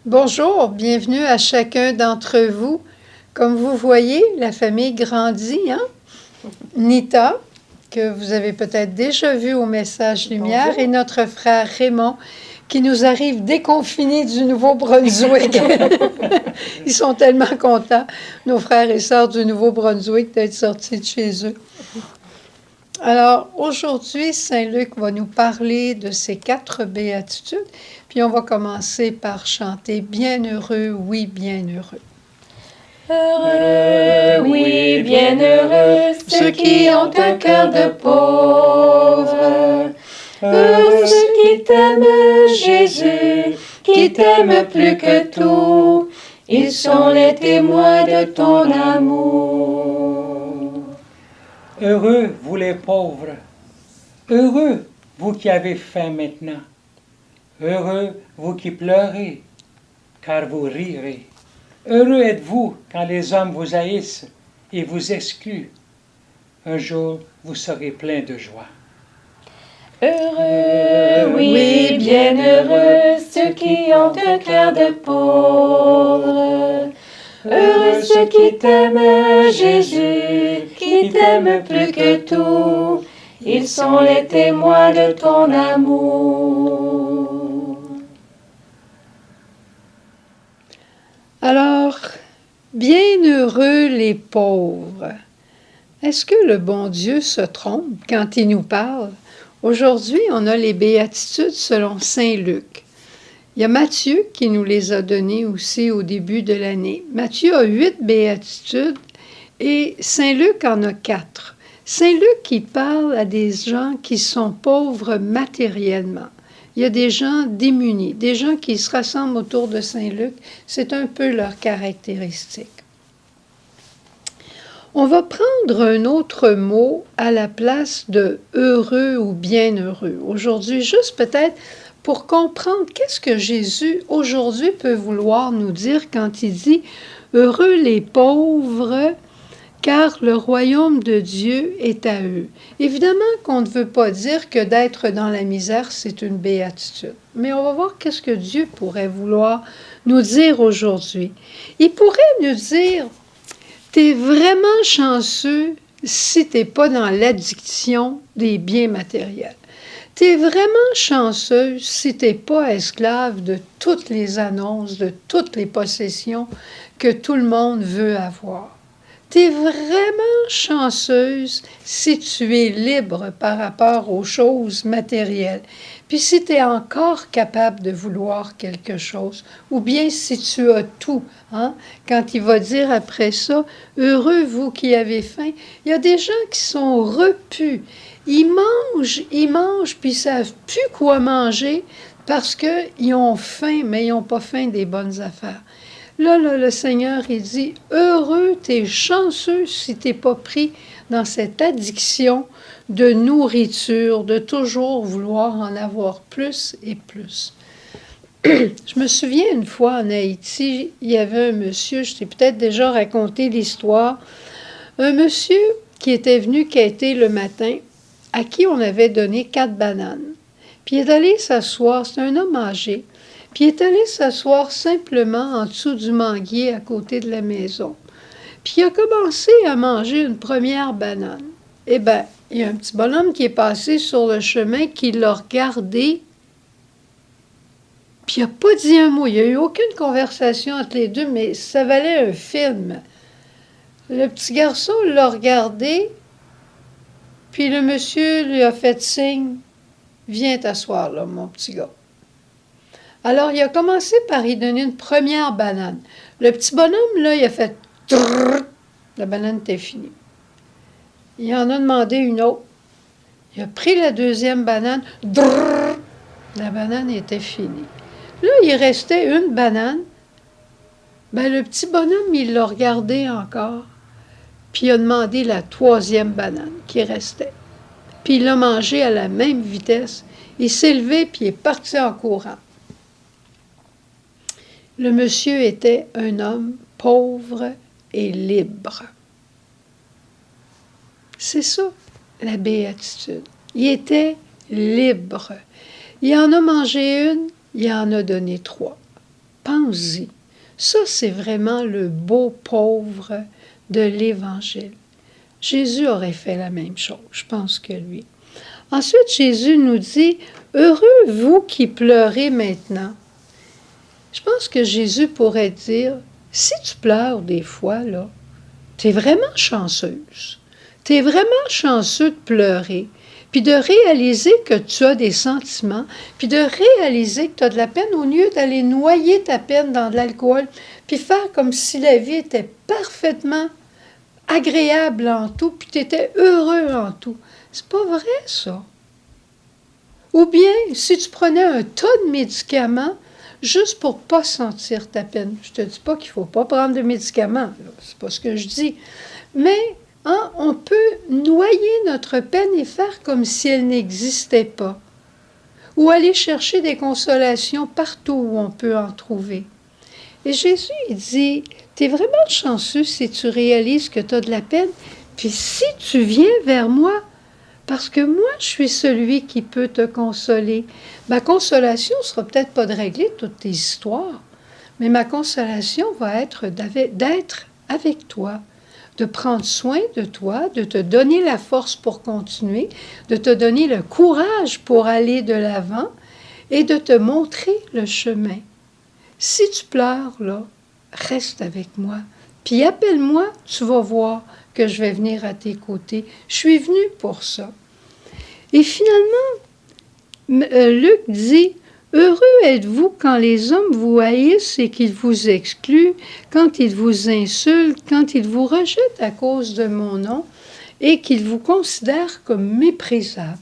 Bonjour, bienvenue à chacun d'entre vous. Comme vous voyez, la famille grandit, hein? Nita, que vous avez peut-être déjà vu au Message Lumière, Bonjour. et notre frère Raymond, qui nous arrive déconfiné du Nouveau-Brunswick. Ils sont tellement contents, nos frères et sœurs du Nouveau-Brunswick, d'être sortis de chez eux. Alors, aujourd'hui, Saint Luc va nous parler de ces 4 béatitudes, puis on va commencer par chanter « Bienheureux, oui, bienheureux ». Heureux, oui, bienheureux, ceux qui ont un cœur de pauvre. Heureux ceux qui t'aiment, Jésus, qui t'aiment plus que tout. Ils sont les témoins de ton amour. Heureux, vous les pauvres. Heureux, vous qui avez faim maintenant. Heureux, vous qui pleurez, car vous rirez. Heureux êtes-vous quand les hommes vous haïssent et vous excluent. Un jour, vous serez plein de joie. Heureux, oui, bienheureux, ceux qui ont un cœur de pauvre. Heureux ceux qui t'aiment, Jésus, qui t'aiment plus que tout. Ils sont les témoins de ton amour. Alors, bienheureux les pauvres. Est-ce que le bon Dieu se trompe quand il nous parle? Aujourd'hui, on a les béatitudes selon Saint Luc. Il y a Matthieu qui nous les a données aussi au début de l'année. Matthieu a 8 béatitudes et Saint Luc en a 4. Saint Luc, il parle à des gens qui sont pauvres matériellement. Il y a des gens démunis, des gens qui se rassemblent autour de Saint Luc. C'est un peu leur caractéristique. On va prendre un autre mot à la place de heureux ou bienheureux. Aujourd'hui, juste peut-être pour comprendre qu'est-ce que Jésus aujourd'hui peut vouloir nous dire quand il dit « Heureux les pauvres, car le royaume de Dieu est à eux ». Évidemment qu'on ne veut pas dire que d'être dans la misère, c'est une béatitude. Mais on va voir qu'est-ce que Dieu pourrait vouloir nous dire aujourd'hui. Il pourrait nous dire « T'es vraiment chanceux si t'es pas dans l'addiction des biens matériels. T'es vraiment chanceuse si t'es pas esclave de toutes les annonces, de toutes les possessions que tout le monde veut avoir. T'es vraiment chanceuse si tu es libre par rapport aux choses matérielles. Puis si tu es encore capable de vouloir quelque chose, ou bien si tu as tout, hein? Quand il va dire après ça, « Heureux vous qui avez faim », il y a des gens qui sont repus. Ils mangent, puis ils savent plus quoi manger parce qu'ils ont faim, mais ils n'ont pas faim des bonnes affaires. Là, le Seigneur, il dit, « Heureux, t'es chanceux si t'es pas pris dans cette addiction de nourriture, de toujours vouloir en avoir plus et plus. » Je me souviens une fois en Haïti, il y avait un monsieur, je t'ai peut-être déjà raconté l'histoire, un monsieur qui était venu quêter le matin, à qui on avait donné 4 bananes. Puis il est allé s'asseoir, c'est un homme âgé, puis il est allé s'asseoir simplement en dessous du manguier à côté de la maison. Puis il a commencé à manger une première banane. Eh bien, il y a un petit bonhomme qui est passé sur le chemin, qui l'a regardé, puis il n'a pas dit un mot. Il n'y a eu aucune conversation entre les deux, mais ça valait un film. Le petit garçon l'a regardé, puis le monsieur lui a fait signe, « Viens t'asseoir là, mon petit gars. » Alors, il a commencé par y donner une première banane. Le petit bonhomme, là, il a fait « Trrr ». La banane était finie. Il en a demandé une autre. Il a pris la deuxième banane. « Drrr ». La banane était finie. Là, il restait une banane. Ben, le petit bonhomme, il l'a regardé encore. Puis il a demandé la troisième banane qui restait. Puis il l'a mangée à la même vitesse. Il s'est levé, puis il est parti en courant. Le monsieur était un homme pauvre et libre. C'est ça, la béatitude. Il était libre. Il en a mangé une, il en a donné 3. prends-y. Ça, c'est vraiment le beau pauvre de l'Évangile. Jésus aurait fait la même chose, je pense que lui. Ensuite, Jésus nous dit, « Heureux vous qui pleurez maintenant. » Je pense que Jésus pourrait dire, « Si tu pleures des fois, là, tu es vraiment chanceuse. Tu es vraiment chanceux de pleurer. » Puis de réaliser que tu as des sentiments, puis de réaliser que tu as de la peine au lieu d'aller noyer ta peine dans de l'alcool, puis faire comme si la vie était parfaitement agréable en tout, puis tu étais heureux en tout. C'est pas vrai, ça. Ou bien, si tu prenais un tas de médicaments juste pour pas sentir ta peine. Je te dis pas qu'il faut pas prendre de médicaments, c'est pas ce que je dis. Mais on peut noyer notre peine et faire comme si elle n'existait pas. Ou aller chercher des consolations partout où on peut en trouver. Et Jésus, il dit, tu es vraiment chanceux si tu réalises que tu as de la peine, puis si tu viens vers moi, parce que moi, je suis celui qui peut te consoler. Ma consolation ne sera peut-être pas de régler toutes tes histoires, mais ma consolation va être d'être avec toi, de prendre soin de toi, de te donner la force pour continuer, de te donner le courage pour aller de l'avant et de te montrer le chemin. Si tu pleures, là, reste avec moi. Puis appelle-moi, tu vas voir que je vais venir à tes côtés. Je suis venue pour ça. Et finalement, Luc dit, « Heureux êtes-vous quand les hommes vous haïssent et qu'ils vous excluent, quand ils vous insultent, quand ils vous rejettent à cause de mon nom et qu'ils vous considèrent comme méprisables. »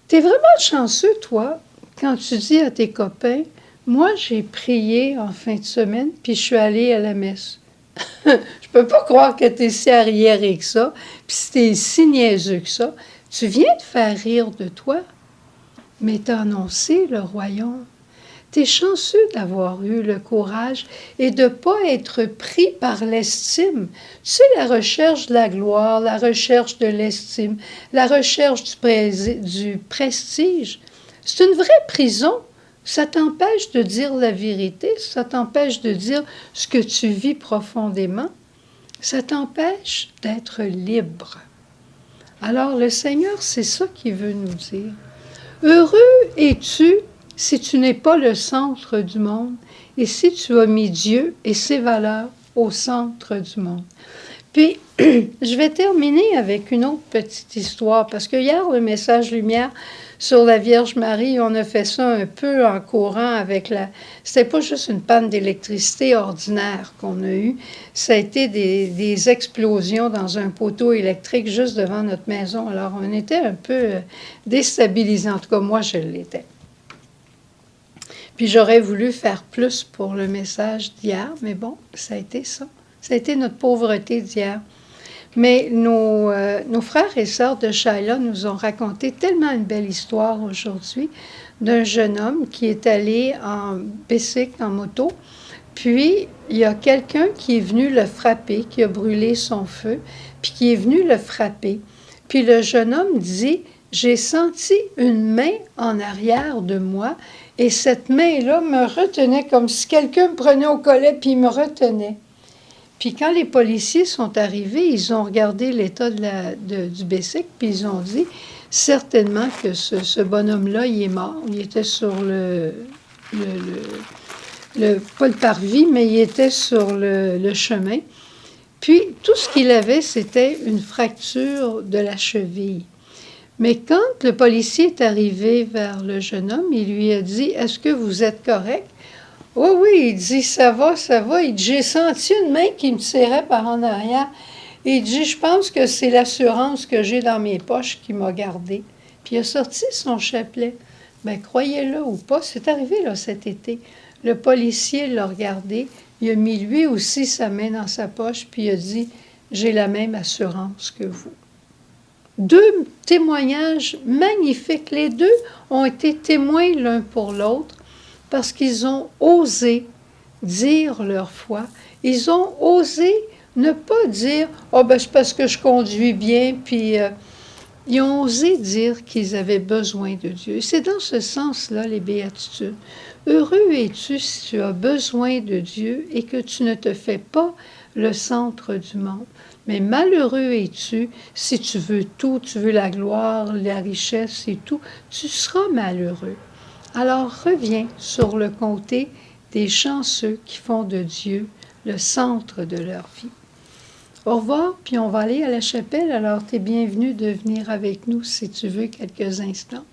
Tu es vraiment chanceux, toi, quand tu dis à tes copains, « Moi, j'ai prié en fin de semaine, puis je suis allée à la messe. » Je peux pas croire que tu es si arriéré que ça, puis si tu es si niaiseux que ça. Tu viens de faire rire de toi, mais tu as annoncé le royaume. Tu es chanceux d'avoir eu le courage et de ne pas être pris par l'estime. Tu sais, la recherche de la gloire, la recherche de l'estime, la recherche du prestige, c'est une vraie prison. Ça t'empêche de dire la vérité, ça t'empêche de dire ce que tu vis profondément, ça t'empêche d'être libre. Alors le Seigneur, c'est ça qu'il veut nous dire. Heureux es-tu si tu n'es pas le centre du monde et si tu as mis Dieu et ses valeurs au centre du monde. Puis, je vais terminer avec une autre petite histoire, parce que hier, le message lumière sur la Vierge Marie, on a fait ça un peu en courant avec la... C'était pas juste une panne d'électricité ordinaire qu'on a eue, ça a été des explosions dans un poteau électrique juste devant notre maison. Alors, on était un peu déstabilisés, en tout cas, moi, je l'étais. Puis, j'aurais voulu faire plus pour le message d'hier, mais bon, ça a été ça. Ça a été notre pauvreté d'hier. Mais nos frères et sœurs de Shaila nous ont raconté tellement une belle histoire aujourd'hui d'un jeune homme qui est allé en bicycle, en moto. Puis, il y a quelqu'un qui est venu le frapper, qui a brûlé son feu, puis qui est venu le frapper. Puis le jeune homme dit, « J'ai senti une main en arrière de moi et cette main-là me retenait comme si quelqu'un me prenait au collet puis il me retenait. » Puis quand les policiers sont arrivés, ils ont regardé l'état du bicycle, puis ils ont dit certainement que ce bonhomme-là, il est mort. Il était sur pas le parvis, mais il était sur le chemin. Puis tout ce qu'il avait, c'était une fracture de la cheville. Mais quand le policier est arrivé vers le jeune homme, il lui a dit « Est-ce que vous êtes correct? » Oui, oui, il dit, ça va. Il dit, j'ai senti une main qui me tirait par en arrière. Et il dit, je pense que c'est l'assurance que j'ai dans mes poches qui m'a gardé. Puis il a sorti son chapelet. Bien, croyez-le ou pas, c'est arrivé là cet été. Le policier l'a regardé, il a mis lui aussi sa main dans sa poche, puis il a dit, j'ai la même assurance que vous. 2 témoignages magnifiques. Les deux ont été témoins l'un pour l'autre, parce qu'ils ont osé dire leur foi. Ils ont osé ne pas dire « Ah, ben c'est parce que je conduis bien, puis Ils ont osé dire qu'ils avaient besoin de Dieu. Et c'est dans ce sens-là, les béatitudes. Heureux es-tu si tu as besoin de Dieu et que tu ne te fais pas le centre du monde. Mais malheureux es-tu si tu veux tout, tu veux la gloire, la richesse et tout, tu seras malheureux. Alors reviens sur le côté des chanceux qui font de Dieu le centre de leur vie. Au revoir, puis on va aller à la chapelle. Alors, tu es bienvenu de venir avec nous si tu veux quelques instants.